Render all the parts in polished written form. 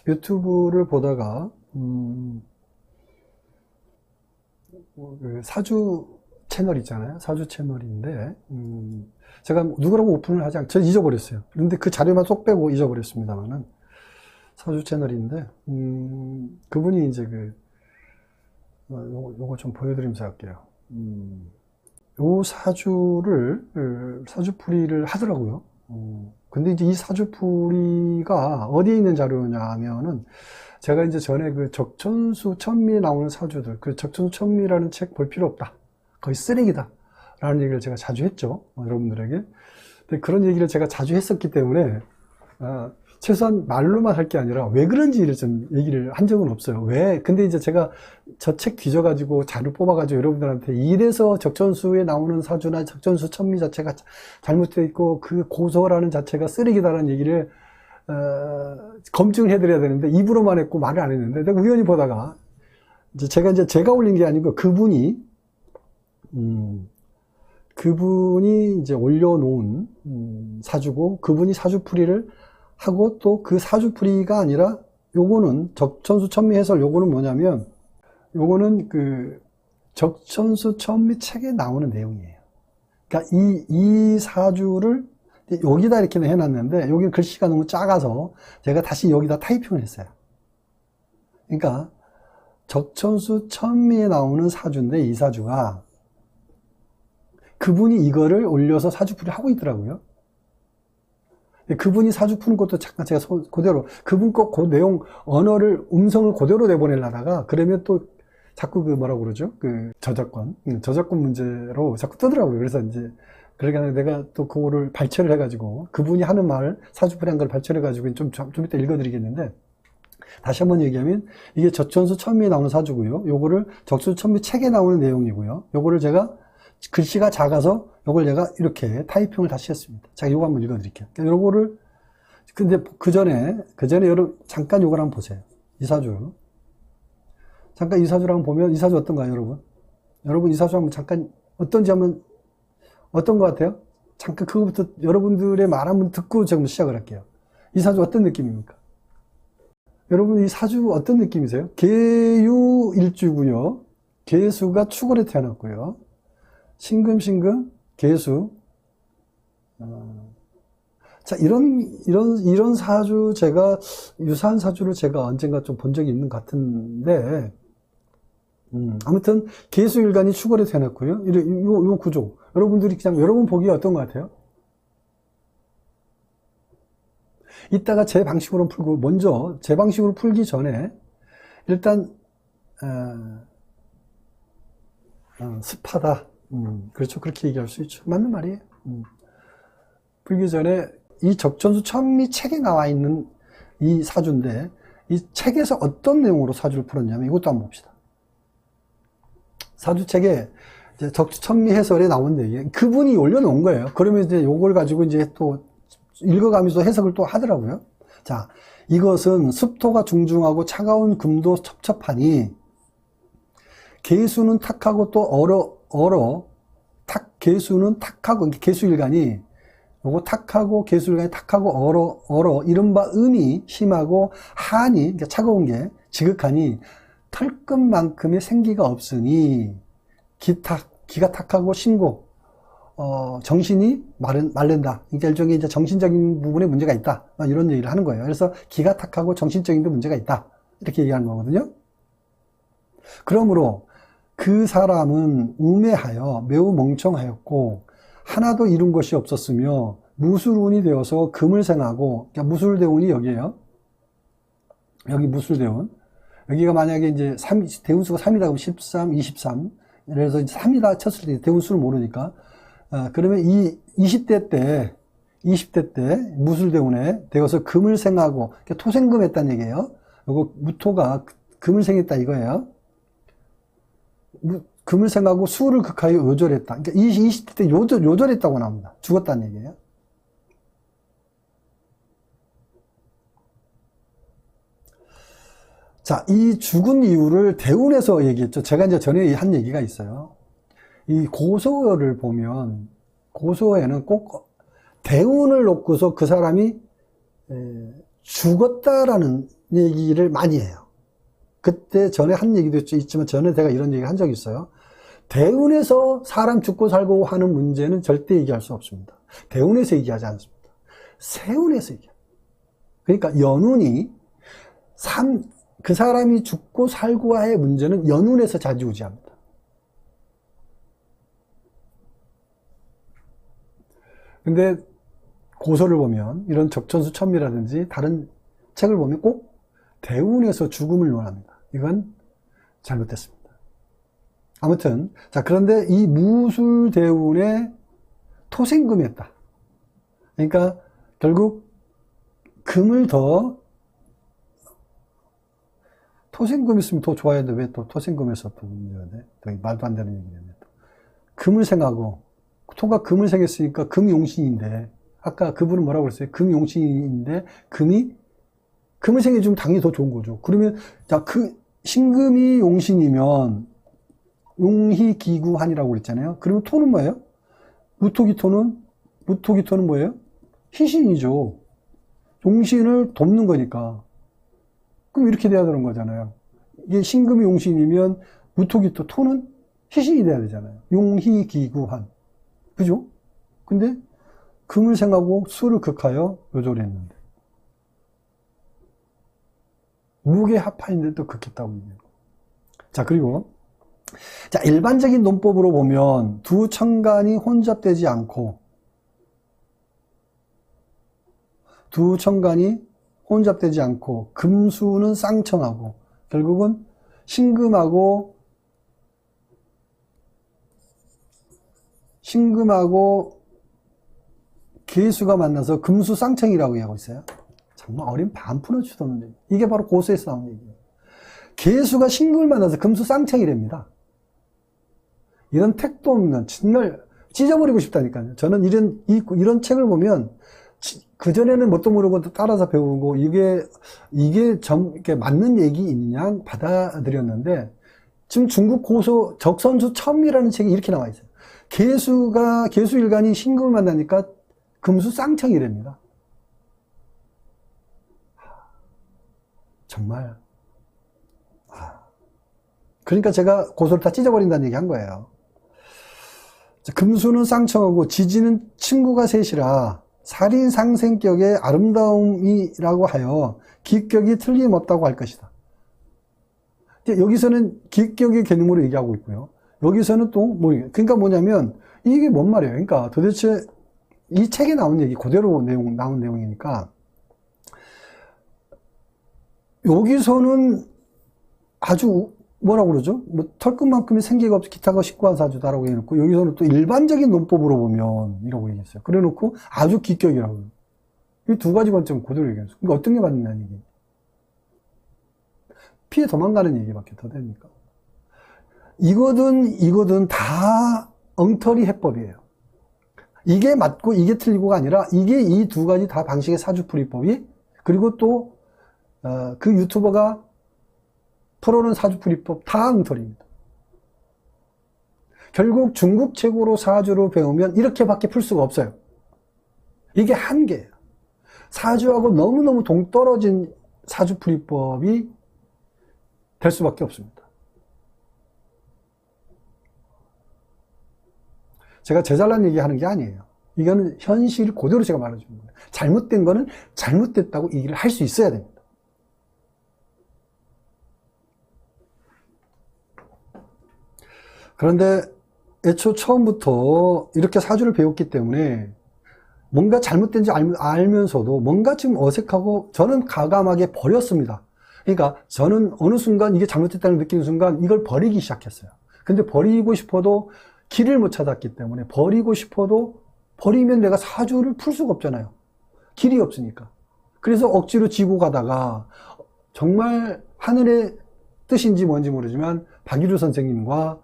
유튜브를 보다가 그 사주 채널 있잖아요. 사주 채널인데 제가 누구라고 오픈을 하지 않고 저 잊어버렸어요. 그런데 그 자료만 쏙 빼고 잊어버렸습니다만은 사주 채널인데 그분이 이제 요거 좀 보여드리면서 할게요. 요 사주풀이를 하더라고요. 근데 이제 이 사주풀이가 어디에 있는 자료냐 하면은 제가 이제 전에 그 적천수 천미에 나오는 사주들, 그 적천수 천미라는 책 볼 필요 없다. 거의 쓰레기다. 라는 얘기를 제가 자주 했죠. 여러분들에게. 근데 그런 얘기를 제가 자주 했었기 때문에, 최소한 말로만 할 게 아니라 왜 그런지를 좀 얘기를 한 적은 없어요. 왜? 근데 이제 제가 저 책 뒤져가지고 자료 뽑아가지고 여러분들한테 이래서 적천수에 나오는 사주나 적천수 천미 자체가 잘못되어 있고 그 고소라는 자체가 쓰레기다라는 얘기를 검증을 해드려야 되는데 입으로만 했고 말을 안 했는데 내가 우연히 보다가 이제 제가 올린 게 아니고 그분이 이제 올려놓은 사주고 그분이 사주풀이를 하고 또 그 사주풀이가 아니라 요거는 적천수 천미 해설 요거는 뭐냐면 요거는 그 적천수 천미 책에 나오는 내용이에요. 그러니까 이 사주를 여기다 이렇게 해놨는데 여기 글씨가 너무 작아서 제가 다시 여기다 타이핑을 했어요. 그러니까 적천수 천미에 나오는 사주인데 이 사주가 그분이 이거를 올려서 사주풀이 하고 있더라고요. 그분이 사주 푸는 것도 잠깐 제가 그대로 그분 거 그 내용 언어를 음성을 그대로 내보내려다가 그러면 또 자꾸 그 뭐라고 그러죠? 그 저작권 문제로 자꾸 뜨더라고요. 그래서 이제 그러니까 내가 또 그거를 발췌를 해가지고 그분이 하는 말 사주풀이한 걸 발췌를 해가지고 좀 이따 읽어드리겠는데 다시 한번 얘기하면 이게 적천수 천미에 나오는 사주고요. 요거를 적천수 천미 책에 나오는 내용이고요. 요거를 제가 글씨가 작아서 요걸 제가 이렇게 타이핑을 다시 했습니다. 자, 요거 한번 읽어드릴게요. 요거를, 근데 그 전에 여러분, 잠깐 요걸 한번 보세요. 이 사주. 잠깐 이 사주를 한번 보면, 이 사주 어떤가요, 여러분? 여러분, 이 사주 한번 잠깐, 어떤지 한번, 어떤 것 같아요? 잠깐 그거부터 여러분들의 말 한번 듣고 제가 한번 시작을 할게요. 이 사주 어떤 느낌입니까? 여러분, 이 사주 어떤 느낌이세요? 계유일주고요. 계수가 축월에 태어났고요. 신금, 계수. 자, 이런 사주, 유사한 사주를 제가 언젠가 좀 본 적이 있는 것 같은데, 아무튼, 계수일간이 축월에 태어났고요. 요 구조. 여러분들이 그냥, 여러분 보기에 어떤 것 같아요? 이따가 제 방식으로 풀고, 먼저, 제 방식으로 풀기 전에, 일단, 습하다. 그렇죠. 그렇게 얘기할 수 있죠. 맞는 말이에요. 풀기 전에 이 적천수 천미 책에 나와 있는 이 사주인데 이 책에서 어떤 내용으로 사주를 풀었냐면 이것도 한번 봅시다. 사주책에 이제 적천미 해설에 나온 얘기 그분이 올려놓은 거예요. 그러면 이제 요걸 가지고 이제 또 읽어가면서 해석을 또 하더라고요. 자, 이것은 습토가 중중하고 차가운 금도 첩첩하니 계수는 탁하고 또 계수는 탁하고, 계수일간이, 요거 탁하고, 계수일간이 탁하고, 이른바 음이 심하고, 한이, 그러니까 차가운 게 지극하니, 털끝만큼의 생기가 없으니, 기가 탁하고, 신고, 정신이 마른다. 그러니까 일종의 이제 정신적인 부분에 문제가 있다. 이런 얘기를 하는 거예요. 그래서 기가 탁하고 정신적인 데 문제가 있다. 이렇게 얘기하는 거거든요. 그러므로, 그 사람은 우매하여 매우 멍청하였고 하나도 이룬 것이 없었으며 무술운이 되어서 금을 생하고 그러니까 무술대운이 여기에요. 여기 무술대운. 여기가 만약에 이제 대운수가 3이다 그러면 13, 23. 그래서 이제 3이다 쳤을 때 대운수를 모르니까 그러면 이 20대 때 무술대운에 되어서 금을 생하고 그러니까 토생금했다는 얘기예요. 요거 무토가 금을 생했다 이거예요. 금을 생하고 수를 극하여 요절했다. 그러니까 20대 때 요절했다고 나옵니다. 죽었다는 얘기예요. 자, 이 죽은 이유를 대운에서 얘기했죠. 제가 이제 전에 한 얘기가 있어요. 이 고소를 보면, 고소에는 꼭 대운을 놓고서 그 사람이 죽었다라는 얘기를 많이 해요. 그때 전에 한 얘기도 있지만 전에 제가 이런 얘기 한 적이 있어요. 대운에서 사람 죽고 살고 하는 문제는 절대 얘기할 수 없습니다. 대운에서 얘기하지 않습니다. 세운에서 얘기합니다. 그러니까 연운이 그 사람이 죽고 살고와의 문제는 연운에서 좌지우지합니다. 근데 고서를 보면 이런 적천수 천미라든지 다른 책을 보면 꼭 대운에서 죽음을 논합니다. 이건 잘못됐습니다. 아무튼 자, 그런데 이 무술대운에 토생금이 있다. 그러니까 결국 금을 더 토생금 있으면 더 좋아야 돼. 왜 또 토생금에서 또 문제가 돼? 말도 안 되는 얘기네. 금을 생하고 토가 금을 생했으니까 금용신인데 아까 그분은 뭐라고 그랬어요? 금용신인데 금을 생해주면 당연히 더 좋은 거죠. 그러면 자, 신금이 용신이면 용희기구한이라고 그랬잖아요. 그러면 토는 뭐예요? 무토기토는 뭐예요? 희신이죠. 용신을 돕는 거니까. 그럼 이렇게 돼야 되는 거잖아요. 이게 신금이 용신이면 무토기토, 토는 희신이 돼야 되잖아요. 용희기구한. 그죠? 근데 금을 생하고 수를 극하여 요절했는데. 무게합하인데 또 극했다고 얘기해요. 자, 그리고 자, 일반적인 논법으로 보면 두 천간이 혼잡되지 않고 금수는 쌍청하고 결국은 신금하고 계수가 만나서 금수 쌍청이라고 얘기하고 있어요. 정말 어린 반푼을 주던데 이게 바로 고서에서 나온 얘기예요. 계수가 신금을 만나서 금수 쌍청이랍니다. 이런 택도 없는, 정말 찢어버리고 싶다니까요. 저는 이런 책을 보면, 그전에는 뭣도 모르고 따라서 배우고, 이게 이렇게 맞는 얘기 있냐 받아들였는데, 지금 중국 고서 적선수 천미라는 책이 이렇게 나와 있어요. 계수일간이 신금을 만나니까 금수 쌍청이랍니다. 정말. 그러니까 제가 고소를 다 찢어버린다는 얘기 한 거예요. 금수는 쌍청하고 지지는 친구가 셋이라 살인 상생격의 아름다움이라고 하여 기격이 틀림없다고 할 것이다. 여기서는 기격의 개념으로 얘기하고 있고요. 여기서는 또 그러니까 뭐냐면 이게 뭔 말이에요? 그러니까 도대체 이 책에 나온 얘기 그대로 나온 내용이니까 여기서는 아주 뭐라고 그러죠? 털끝만큼의 생기가 없이 기타가 식구한 사주다라고 해놓고, 여기서는 또 일반적인 논법으로 보면, 이라고 얘기했어요. 그래 놓고 아주 기격이라고. 이 두 가지 관점 그대로 얘기했어요. 그러니까 어떤 게 맞느냐는 얘기. 피해 도망가는 얘기밖에 더 됩니까? 이거든 다 엉터리 해법이에요. 이게 맞고 이게 틀리고가 아니라, 이게 이 두 가지 다 방식의 사주풀이법이, 그리고 또, 그 유튜버가 풀어놓은 사주풀이법 다 엉터리입니다. 결국 중국 책으로 사주로 배우면 이렇게밖에 풀 수가 없어요. 이게 한계예요. 사주하고 너무너무 동떨어진 사주풀이법이 될 수밖에 없습니다. 제가 제 잘난 얘기하는 게 아니에요. 이거는 현실 그대로 제가 말해주는 거예요. 잘못된 거는 잘못됐다고 얘기를 할 수 있어야 됩니다. 그런데 애초 처음부터 이렇게 사주를 배웠기 때문에 뭔가 잘못된지 알면서도 뭔가 좀 어색하고 저는 과감하게 버렸습니다. 그러니까 저는 어느 순간 이게 잘못됐다는 느끼는 순간 이걸 버리기 시작했어요. 근데 버리고 싶어도 길을 못 찾았기 때문에 버리고 싶어도 버리면 내가 사주를 풀 수가 없잖아요. 길이 없으니까. 그래서 억지로 지고 가다가 정말 하늘의 뜻인지 뭔지 모르지만 박일우 선생님과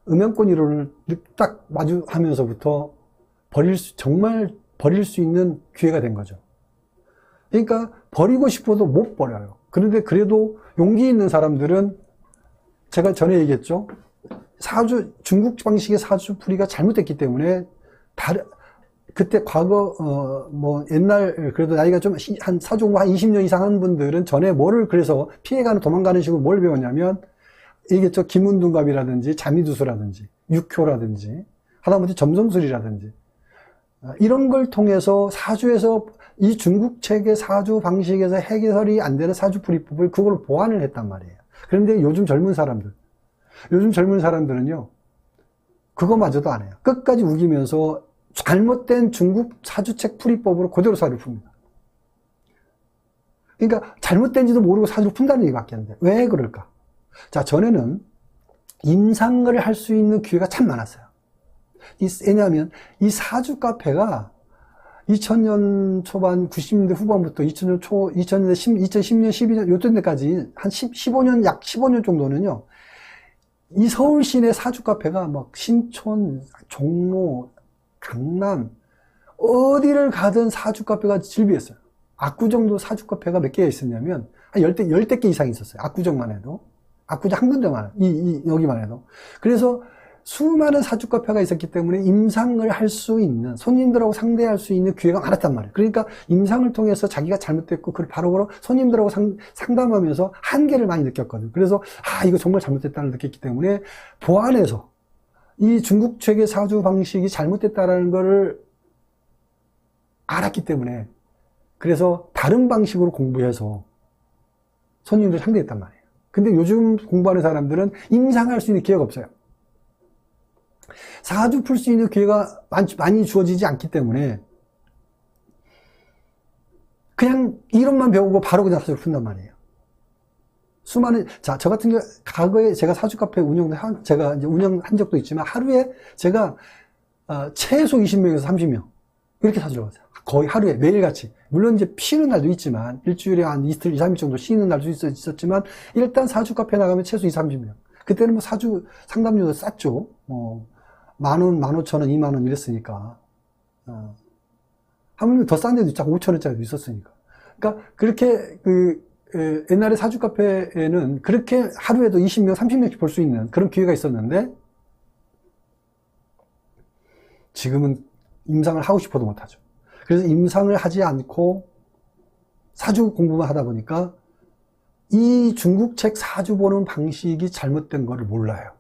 음양권 이론을 딱 마주하면서부터 정말 버릴 수 있는 기회가 된 거죠. 그러니까 버리고 싶어도 못 버려요. 그런데 그래도 용기 있는 사람들은 제가 전에 중국 방식의 사주풀이가 잘못됐기 때문에 그때 과거, 뭐, 옛날, 그래도 나이가 좀, 사주 공부 한 20년 이상 한 분들은 전에 뭐를 그래서 피해가는, 도망가는 식으로 뭘 배웠냐면, 이게 김운둔갑이라든지, 자미두수라든지, 육효라든지, 하다못해 점성술이라든지, 이런 걸 통해서 사주에서, 이 중국 책의 사주 방식에서 해결이 안 되는 사주풀이법을 그걸 보완을 했단 말이에요. 그런데 요즘 젊은 사람들은요, 그거마저도 안 해요. 끝까지 우기면서 잘못된 중국 사주책 풀이법으로 그대로 사주를 풉니다. 그러니까 잘못된지도 모르고 사주를 푼다는 얘기밖에 안 돼. 왜 그럴까? 자, 전에는 임상을 할 수 있는 기회가 참 많았어요. 왜냐하면 이 사주 카페가 2000년 초반, 90년대 후반부터 2000년 초, 2000년대, 2010년, 12년, 요때 때까지 한 15년, 약 15년 정도는요, 이 서울 시내 사주 카페가 막 신촌, 종로, 강남, 어디를 가든 사주 카페가 즐비했어요. 압구정도 사주 카페가 몇 개가 있었냐면, 한 10대 개 이상 있었어요. 압구정만 해도. 압구정 한 군데만, 여기만 해도. 그래서 수많은 사주 카페가 있었기 때문에 임상을 할 수 있는, 손님들하고 상대할 수 있는 기회가 많았단 말이에요. 그러니까 임상을 통해서 자기가 잘못됐고, 그걸 바로 손님들하고 상담하면서 한계를 많이 느꼈거든요. 그래서, 이거 정말 잘못됐다는 느꼈기 때문에 보완해서 이 중국 책의 사주 방식이 잘못됐다는 것을 알았기 때문에, 그래서 다른 방식으로 공부해서 손님들 상대했단 말이에요. 근데 요즘 공부하는 사람들은 임상할 수 있는 기회가 없어요. 사주 풀 수 있는 기회가 많이 주어지지 않기 때문에 그냥 이론만 배우고 바로 그냥 사주를 푼단 말이에요. 저 같은 경우, 과거에 제가 사주 카페 제가 이제 운영한 적도 있지만 하루에 제가, 최소 20명에서 30명. 이렇게 사주를 봤어요. 거의 하루에, 매일같이. 물론 이제 쉬는 날도 있지만, 일주일에 한 이틀, 2, 3일 정도 쉬는 날도 있었지만, 일단 사주 카페 나가면 최소 20, 30명. 그때는 뭐 사주 상담료도 쌌죠. 10,000원, 15,000원, 20,000원 이랬으니까. 하물며 더 싼 데도 있고 5,000원짜리도 있었으니까. 그러니까 그렇게 옛날에 사주 카페에는 그렇게 하루에도 20명, 30명씩 볼 수 있는 그런 기회가 있었는데, 지금은 임상을 하고 싶어도 못하죠. 그래서 임상을 하지 않고 사주 공부만 하다 보니까 이 중국 책 사주 보는 방식이 잘못된 거를 몰라요.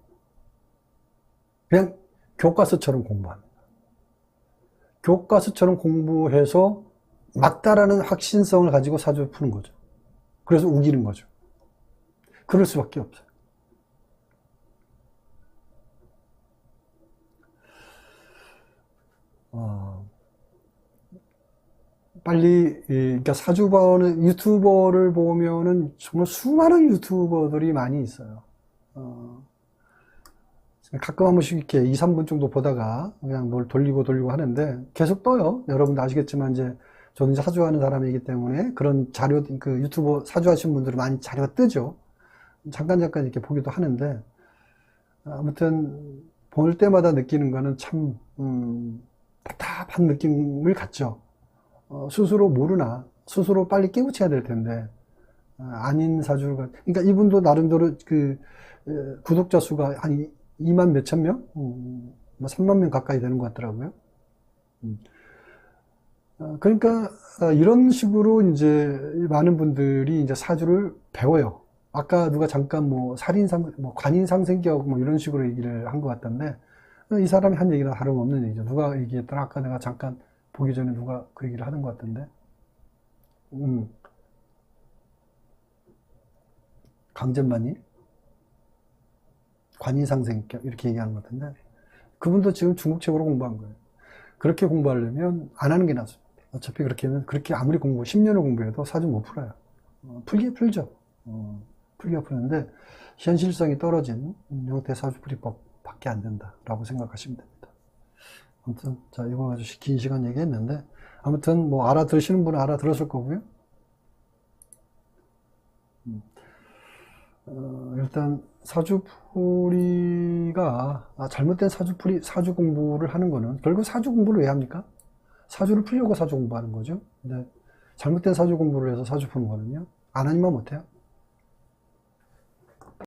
그냥 교과서처럼 공부합니다. 교과서처럼 공부해서 맞다라는 확신성을 가지고 사주 푸는 거죠. 그래서 우기는 거죠. 그럴 수밖에 없어요. 빨리, 그러니까 사주 보는 유튜버를 보면은 정말 수많은 유튜버들이 많이 있어요. 가끔 한 번씩 이렇게 2, 3분 정도 보다가 그냥 뭘 돌리고 하는데 계속 떠요. 여러분도 아시겠지만 이제 저는 이제 사주하는 사람이기 때문에 그런 자료, 유튜버 사주하신 분들은 많이 자료가 뜨죠. 잠깐 이렇게 보기도 하는데, 아무튼 볼 때마다 느끼는 거는 참, 답답한 느낌을 갖죠. 스스로 모르나, 스스로 빨리 깨우쳐야 될 텐데, 아닌 사주가, 그러니까 이분도 나름대로 구독자 수가 한 2만 몇천 명? 뭐 3만 명 가까이 되는 것 같더라고요. 그러니까, 이런 식으로 이제 많은 분들이 이제 사주를 배워요. 아까 누가 잠깐 관인상생격 이런 식으로 얘기를 한 것 같던데, 이 사람이 한 얘기랑 다름없는 얘기죠. 누가 얘기했더라? 아까 내가 잠깐 보기 전에 누가 그 얘기를 하는 것 같던데. 강전만이? 관인상생격? 이렇게 얘기하는 것 같은데, 그분도 지금 중국책으로 공부한 거예요. 그렇게 공부하려면 안 하는 게 낫습니다. 어차피 그렇게 아무리 10년을 공부해도 사주 못 풀어요. 풀죠. 풀기가 푸는데, 현실성이 떨어진 형태 사주풀이법 밖에 안 된다라고 생각하시면 됩니다. 아무튼, 자, 이거 가지고 긴 시간 얘기했는데, 아무튼, 알아들으시는 분은 알아들었을 거고요. 일단, 사주풀이가, 잘못된 사주 공부를 하는 거는, 결국 사주 공부를 왜 합니까? 사주를 풀려고 사주 공부하는 거죠. 근데, 잘못된 사주 공부를 해서 사주 푸는 거는요, 안 하니만 못해요.